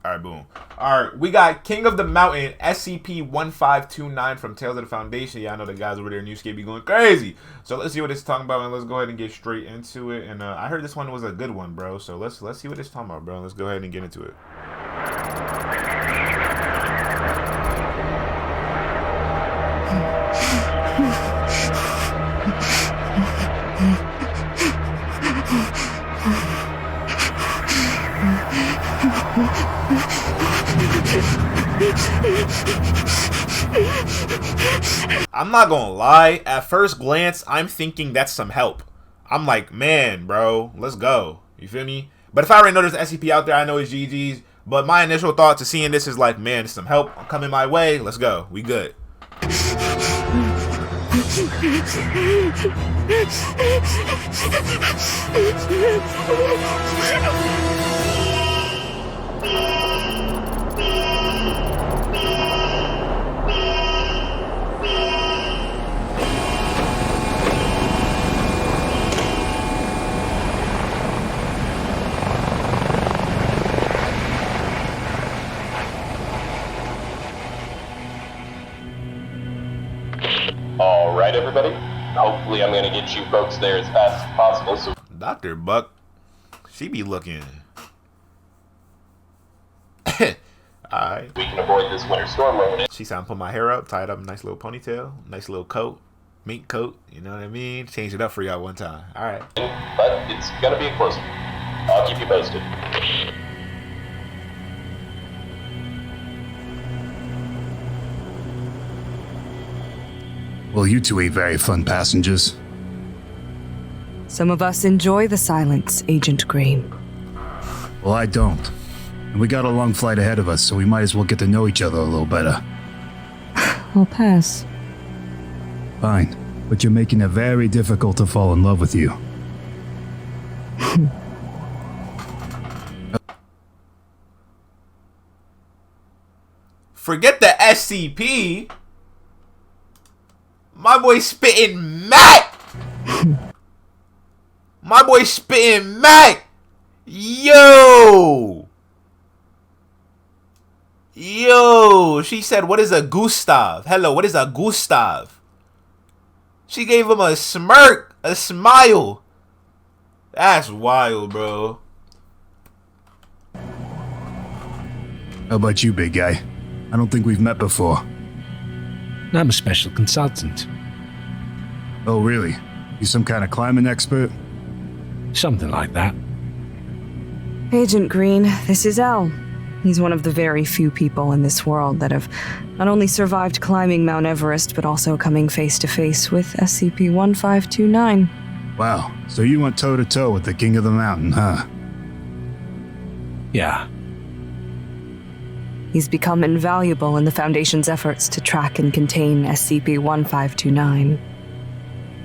All right, boom. All right, we got King of the Mountain, SCP-1529 from Tales of the Foundation. Yeah, I know the guys over there in Newscape be going crazy. So let's see what it's talking about, and let's go ahead and get straight into it. And I heard this one was a good one, bro. So let's see what it's talking about, bro. Let's go ahead and get into it. I'm not gonna lie, at first glance, I'm thinking that's some help. I'm like, man, bro, let's go. You feel me? But if I already know there's an SCP out there, I know it's GG's. But my initial thought to seeing this is like, man, there's some help coming my way. Let's go. We good. All right, everybody. Hopefully I'm going to get you folks there as fast as possible. So Dr. Buck, she be looking. Alright. We can avoid this winter storm rolling in. She said, I'm put my hair up, tied up, nice little ponytail, nice little coat, mink coat, you know what I mean? Change it up for y'all one time. Alright. But it's going to be a close one. I'll keep you posted. Well, you two ain't very fun passengers. Some of us enjoy the silence, Agent Green. Well, I don't. And we got a long flight ahead of us, so we might as well get to know each other a little better. I'll pass. Fine, but you're making it very difficult to fall in love with you. Forget the SCP. My boy spitting Mac. My boy spitting Mac. Yo. She said, what is a Gustav? Hello, what is a Gustav? She gave him a smirk, a smile. That's wild, bro. How about you, big guy? I don't think we've met before. I'm a special consultant. Oh, really? You some kind of climbing expert? Something like that. Agent Green, this is Al. He's one of the very few people in this world that have not only survived climbing Mount Everest, but also coming face to face with SCP-1529. Wow, so you went toe-to-toe with the King of the Mountain, huh? Yeah. He's become invaluable in the Foundation's efforts to track and contain SCP-1529.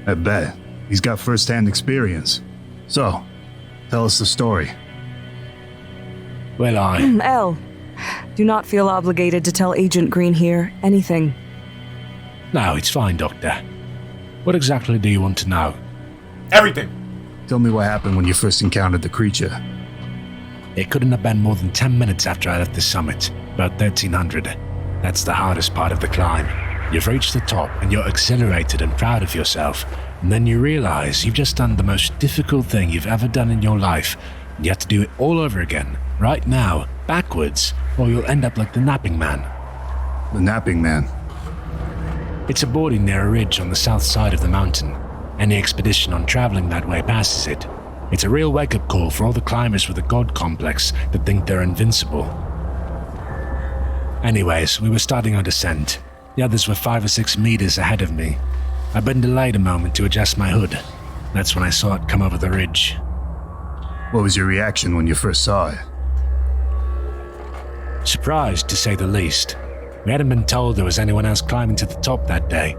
I bet. He's got first-hand experience. So, tell us the story. Well, L, do not feel obligated to tell Agent Green here anything. No, it's fine, Doctor. What exactly do you want to know? Everything. Tell me what happened when you first encountered the creature. It couldn't have been more than 10 minutes after I left the summit, about 1300. That's the hardest part of the climb. You've reached the top and you're exhilarated and proud of yourself, and then you realize you've just done the most difficult thing you've ever done in your life, and you have to do it all over again, right now, backwards, or you'll end up like the Napping Man. The Napping Man? It's a boarding near a ridge on the south side of the mountain. Any expedition on traveling that way passes it. It's a real wake-up call for all the climbers with a god complex that think they're invincible. Anyways, we were starting our descent. The others were 5 or 6 meters ahead of me. I'd been delayed a moment to adjust my hood. That's when I saw it come over the ridge. What was your reaction when you first saw it? Surprised, to say the least. We hadn't been told there was anyone else climbing to the top that day.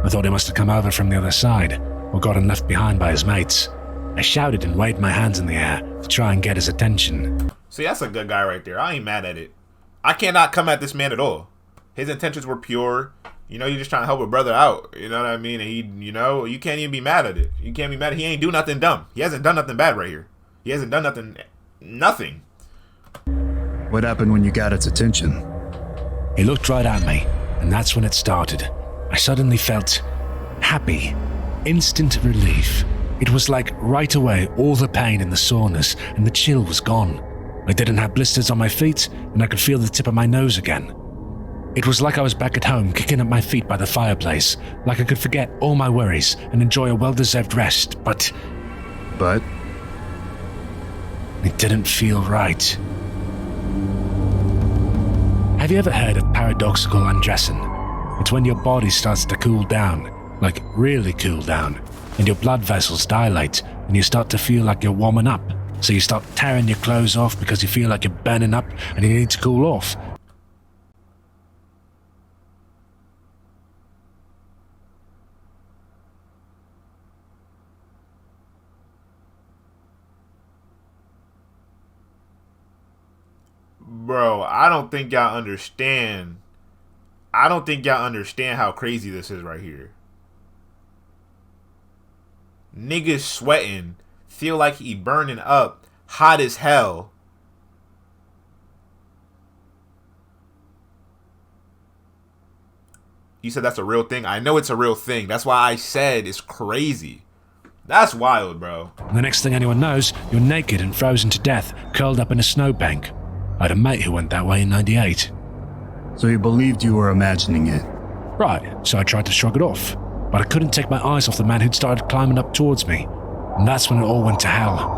I thought he must have come over from the other side, or gotten left behind by his mates. I shouted and waved my hands in the air to try and get his attention. See, that's a good guy right there. I ain't mad at it. I cannot come at this man at all. His intentions were pure. You know, you're just trying to help a brother out. You know what I mean? And he, you know, you can't even be mad at it. You can't be mad. He ain't do nothing dumb. He hasn't done nothing bad right here. He hasn't done nothing. What happened when you got its attention? He looked right at me, and that's when it started. I suddenly felt happy, instant relief. It was like right away all the pain and the soreness and the chill was gone. I didn't have blisters on my feet, and I could feel the tip of my nose again. It was like I was back at home, kicking up my feet by the fireplace, like I could forget all my worries and enjoy a well-deserved rest, but it didn't feel right. Have you ever heard of paradoxical undressing? It's when your body starts to cool down, like really cool down, and your blood vessels dilate, and you start to feel like you're warming up. So you start tearing your clothes off because you feel like you're burning up and you need to cool off. Bro, I don't think y'all understand. I don't think y'all understand how crazy this is right here. Niggas sweating, feel like he burning up, hot as hell. You said that's a real thing? I know it's a real thing. That's why I said it's crazy. That's wild, bro. The next thing anyone knows, you're naked and frozen to death, curled up in a snowbank. I had a mate who went that way in '98. So you believed you were imagining it? Right, so I tried to shrug it off, but I couldn't take my eyes off the man who'd started climbing up towards me. And that's when it all went to hell.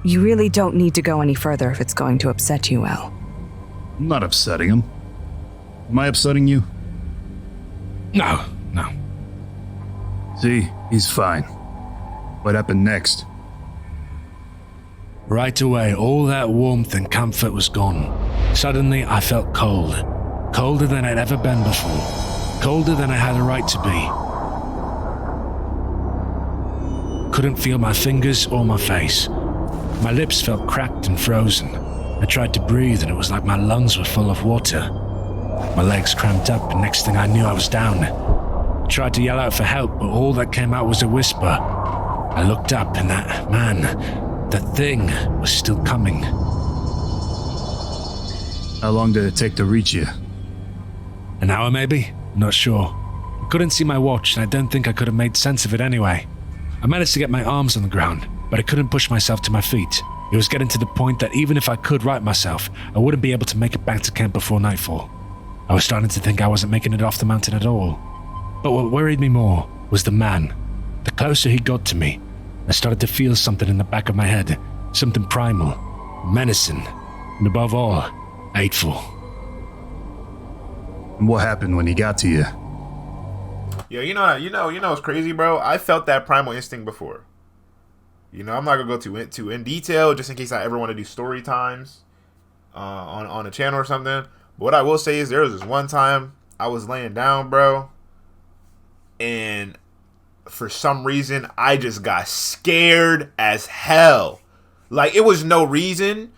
You really don't need to go any further if it's going to upset you, Al. I'm not upsetting him. Am I upsetting you? No. See, he's fine. What happened next? Right away, all that warmth and comfort was gone. Suddenly, I felt cold. Colder than I'd ever been before. Colder than I had a right to be. Couldn't feel my fingers or my face. My lips felt cracked and frozen. I tried to breathe and it was like my lungs were full of water. My legs cramped up and next thing I knew I was down. I tried to yell out for help, but all that came out was a whisper. I looked up and that thing was still coming. How long did it take to reach you? An hour maybe? Not sure. I couldn't see my watch and I don't think I could have made sense of it anyway. I managed to get my arms on the ground, but I couldn't push myself to my feet. It was getting to the point that even if I could right myself, I wouldn't be able to make it back to camp before nightfall. I was starting to think I wasn't making it off the mountain at all. But what worried me more was the man. The closer he got to me, I started to feel something in the back of my head, something primal, menacing, and above all, hateful. And what happened when he got to you? Yo, you know what's crazy, bro? I felt that primal instinct before. You know, I'm not gonna go too in detail, just in case I ever want to do story times on a channel or something. But what I will say is, there was this one time I was laying down, bro, and for some reason I just got scared as hell. Like, it was no reason.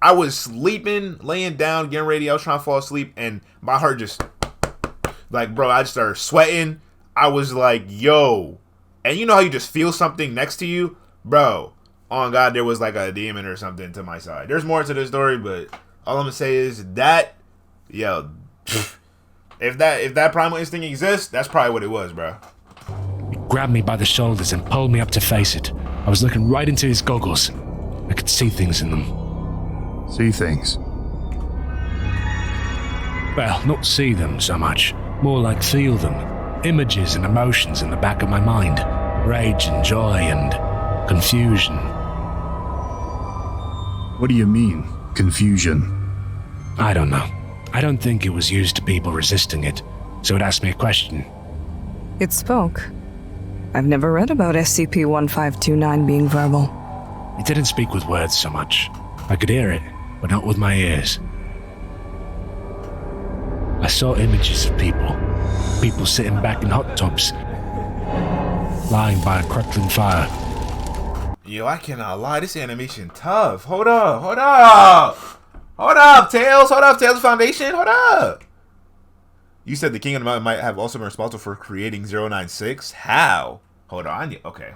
I was sleeping, laying down, getting ready. I was trying to fall asleep, and my heart just, like, bro, I just started sweating. I was like, yo. And you know how you just feel something next to you? Bro, on God, there was like a demon or something to my side. There's more to the story, but all I'm gonna say is that, yo, if that primal instinct exists, that's probably what it was, bro. He grabbed me by the shoulders and pulled me up to face it. I was looking right into his goggles. I could see things in them. See things? Well, not see them so much. More like feel them. Images and emotions in the back of my mind. Rage and joy and confusion. What do you mean, confusion? I don't know. I don't think it was used to people resisting it, so it asked me a question. It spoke. I've never read about SCP-1529 being verbal. It didn't speak with words so much. I could hear it, but not with my ears. I saw images of people sitting back in hot tubs, lying by a crackling fire. Yo, I cannot lie, this animation tough. Hold up, Tails Foundation, hold up. You said the King of the Mountain might have also been responsible for creating 096? How? Hold on, okay.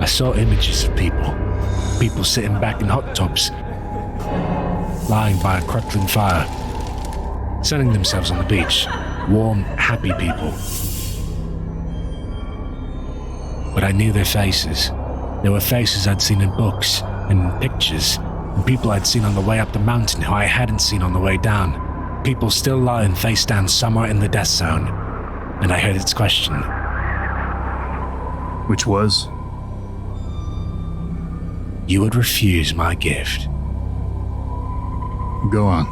I saw images of people sitting back in hot tubs, lying by a crackling fire, sunning themselves on the beach, warm, happy people. But I knew their faces. They were faces I'd seen in books and in pictures, and people I'd seen on the way up the mountain who I hadn't seen on the way down. People still lying face down somewhere in the death zone. And I heard its question. Which was? You would refuse my gift. Go on.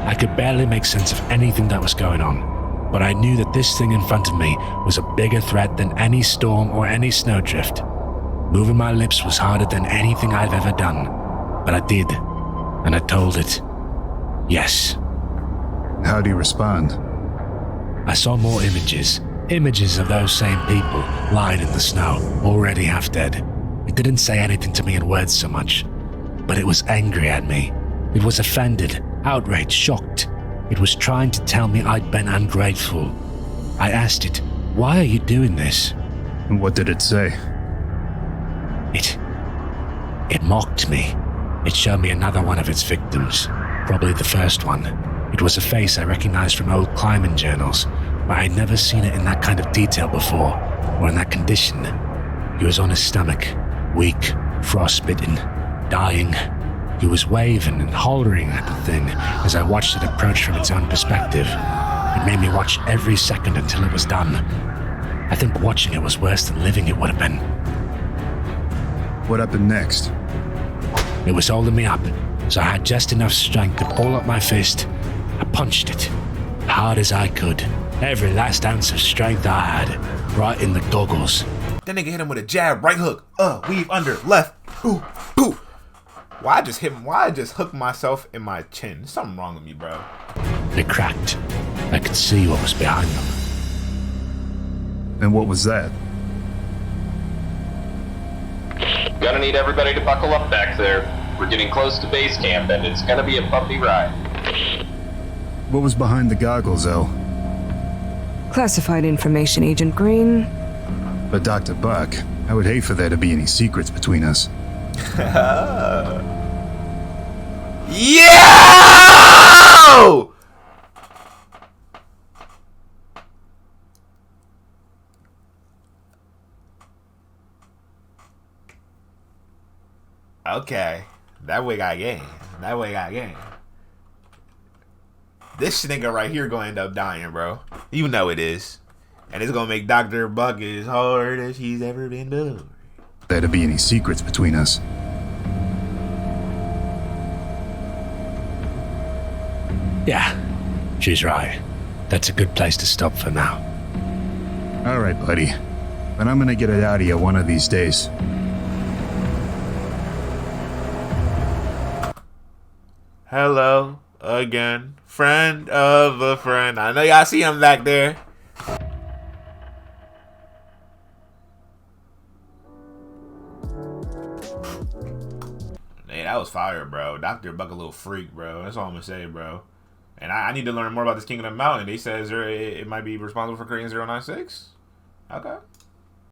I could barely make sense of anything that was going on, but I knew that this thing in front of me was a bigger threat than any storm or any snowdrift. Moving my lips was harder than anything I've ever done, but I did, and I told it, yes. How do you respond? I saw more images of those same people lying in the snow, already half dead. It didn't say anything to me in words so much, but it was angry at me. It was offended, outraged, shocked. It was trying to tell me I'd been ungrateful. I asked it, why are you doing this? And what did it say? It mocked me. It showed me another one of its victims, probably the first one. It was a face I recognized from old climbing journals, but I'd never seen it in that kind of detail before, or in that condition. He was on his stomach, weak, frostbitten, dying. He was waving and hollering at the thing as I watched it approach from its own perspective. It made me watch every second until it was done. I think watching it was worse than living it would have been. What happened next? It was holding me up, so I had just enough strength to pull up my fist. I punched it, hard as I could. Every last ounce of strength I had, right in the goggles. That nigga hit him with a jab, right hook, weave under, left, ooh, ooh. Why I just hook myself in my chin? There's something wrong with me, bro. They cracked. I could see what was behind them. And what was that? Gonna need everybody to buckle up back there. We're getting close to base camp, and it's gonna be a bumpy ride. What was behind the goggles, El? Classified information, Agent Green. But Dr. Buck, I would hate for there to be any secrets between us. Yo! Okay, that way got game. This nigga right here gonna end up dying, bro. You know it is. And it's gonna make Dr. Buck as hard as he's ever been done. There to be any secrets between us. Yeah, she's right. That's a good place to stop for now. All right, buddy. But I'm gonna get it out of you one of these days. Hello again, friend of a friend. I know y'all see him back there. Hey, that was fire, bro. Dr. Buck a little freak, bro. That's all I'm gonna say, bro. And I need to learn more about this King of the Mountain. They says it might be responsible for creating 096. Okay.